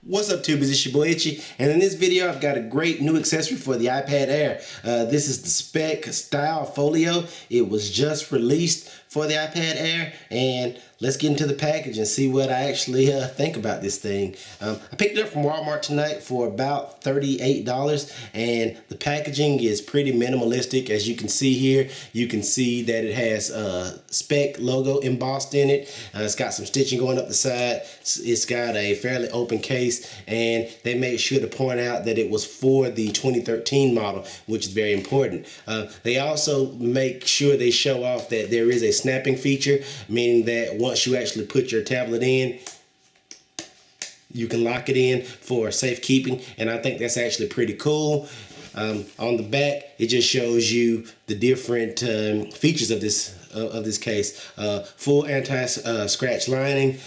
What's up, tubers? It's your boy Itchy, and in this video I've got a great new accessory for the iPad Air. This is the Spec Style Folio. It was just released for the iPad Air, and let's get into the package and see what I actually think about this thing. I picked it up from Walmart tonight for about $38, and the packaging is pretty minimalistic. As you can see here, you can see that it has Spec logo embossed in it. It's got some stitching going up the side. It's got a fairly open case, and they made sure to point out that it was for the 2013 model, which is very important. They also make sure they show off that there is a snapping feature, meaning that once you actually put your tablet in, you can lock it in for safekeeping, and I think that's actually pretty cool. On the back, it just shows you the different features of this case. Full anti-scratch lining,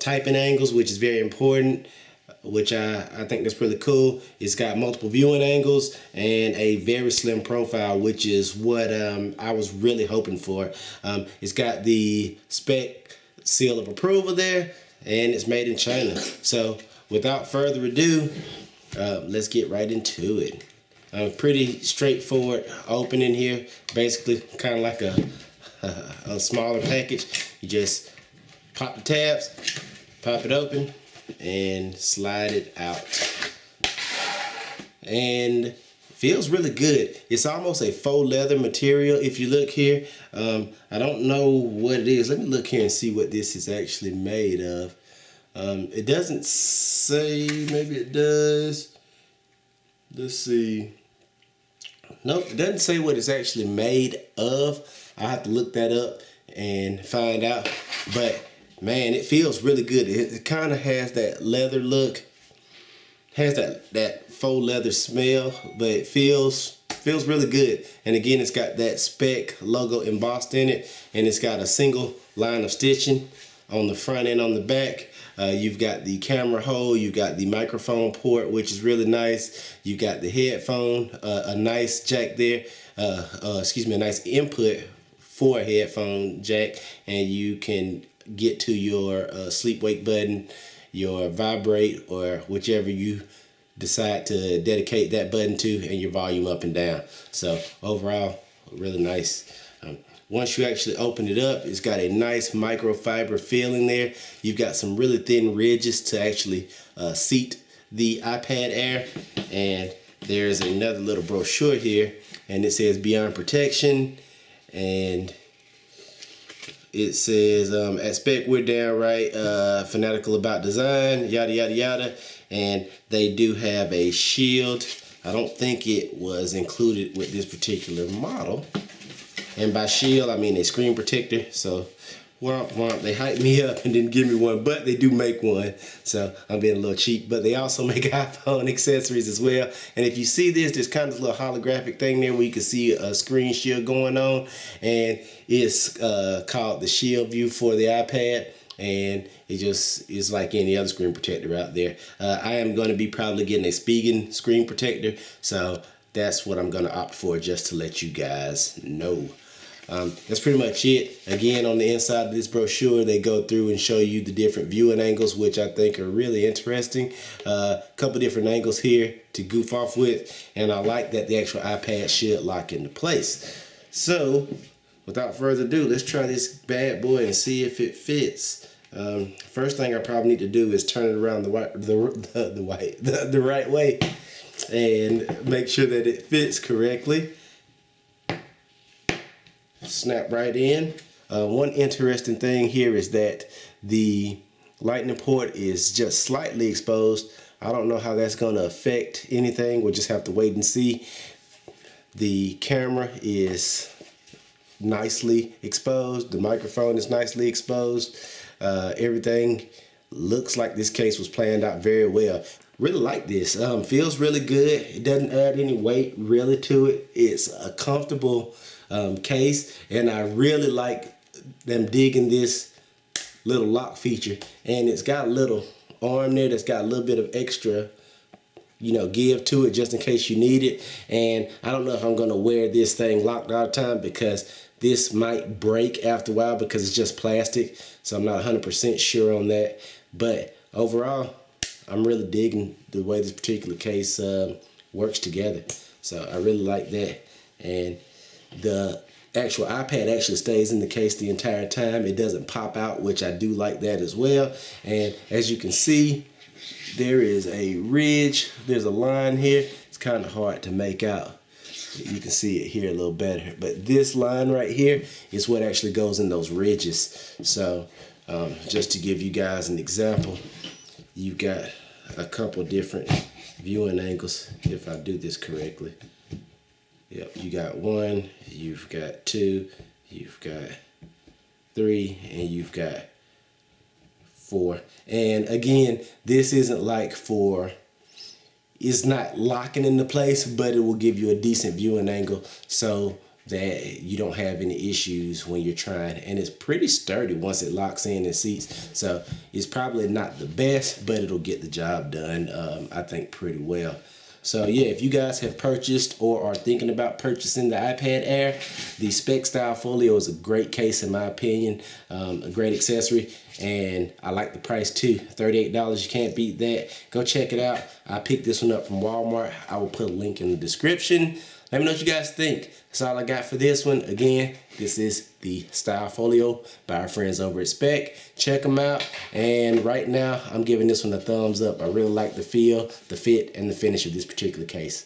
typing angles, which is very important, which I think that's really cool. It's got multiple viewing angles and a very slim profile, which is what I was really hoping for. It's got the Spec seal of approval there, and it's made in China. So without further ado, let's get right into it. Pretty straightforward opening here. Basically kind of like a smaller package. You just pop the tabs, pop it open, and slide it out. And feels really good. It's almost a faux leather material if you look here. I don't know what it is. Let me look here and see what this is actually made of. It doesn't say, maybe it does. Let's see. Nope, it doesn't say what it's actually made of. I'll have to look that up and find out. But man, it feels really good. It kind of has that leather look, has that faux leather smell, but it feels really good. And again, it's got that Spec logo embossed in it, and it's got a single line of stitching on the front and on the back. You've got the camera hole, you've got the microphone port, which is really nice. You got the headphone, a nice jack there, a nice input for a headphone jack, and you can get to your sleep wake button, your vibrate, or whichever you decide to dedicate that button to, and your volume up and down. So overall, really nice. Once you actually open it up, it's got a nice microfiber feeling there. You've got some really thin ridges to actually seat the iPad Air. And there's another little brochure here, and it says Beyond Protection. And it says, at Spec, we're downright fanatical about design, yada, yada, yada. And they do have a shield. I don't think it was included with this particular model. And by shield, I mean a screen protector. So, womp womp, they hyped me up and didn't give me one, but they do make one. So, I'm being a little cheap. But they also make iPhone accessories as well. And if you see this, there's kind of a little holographic thing there where you can see a screen shield going on. And it's called the Shield View for the iPad. And it just is like any other screen protector out there. I am going to be probably getting a Spigen screen protector. So, that's what I'm going to opt for, just to let you guys know. That's pretty much it. Again, on the inside of this brochure, they go through and show you the different viewing angles, which I think are really interesting. A couple different angles here to goof off with, and I like that the actual iPad should lock into place. So, without further ado, let's try this bad boy and see if it fits. First thing I probably need to do is turn it around the right way and make sure that it fits correctly. Snap right in. One interesting thing here is that the lightning port is just slightly exposed. I don't know how that's going to affect anything. We'll just have to wait and see. The camera is nicely exposed. The microphone is nicely exposed. Everything looks like this case was planned out very well. Really like this. Feels really good. It doesn't add any weight really to it. It's a comfortable case, and I really like them digging this little lock feature. And it's got a little arm there that's got a little bit of extra, give to it just in case you need it. And I don't know if I'm gonna wear this thing locked all the time, because this might break after a while because it's just plastic. So I'm not 100% sure on that. But overall, I'm really digging the way this particular case works together. So I really like that. And the actual iPad actually stays in the case the entire time. It doesn't pop out, which I do like that as well. And as you can see, there is a ridge. There's a line here. It's kind of hard to make out. You can see it here a little better. But this line right here is what actually goes in those ridges. So just to give you guys an example, you've got a couple different viewing angles, if I do this correctly. Yep, you got 1, you've got 2, you've got 3, and you've got 4. And again, this isn't like it's not locking into place, but it will give you a decent viewing angle so that you don't have any issues when you're trying. And it's pretty sturdy once it locks in and seats. So it's probably not the best, but it'll get the job done, I think, pretty well. So yeah, if you guys have purchased or are thinking about purchasing the iPad Air, the Spec Style Folio is a great case in my opinion, a great accessory, and I like the price too. $38, you can't beat that. Go check it out. I picked this one up from Walmart. I will put a link in the description. Let me know what you guys think. That's all I got for this one. Again, this is the Style Folio by our friends over at Spec. Check them out. And right now, I'm giving this one a thumbs up. I really like the feel, the fit, and the finish of this particular case.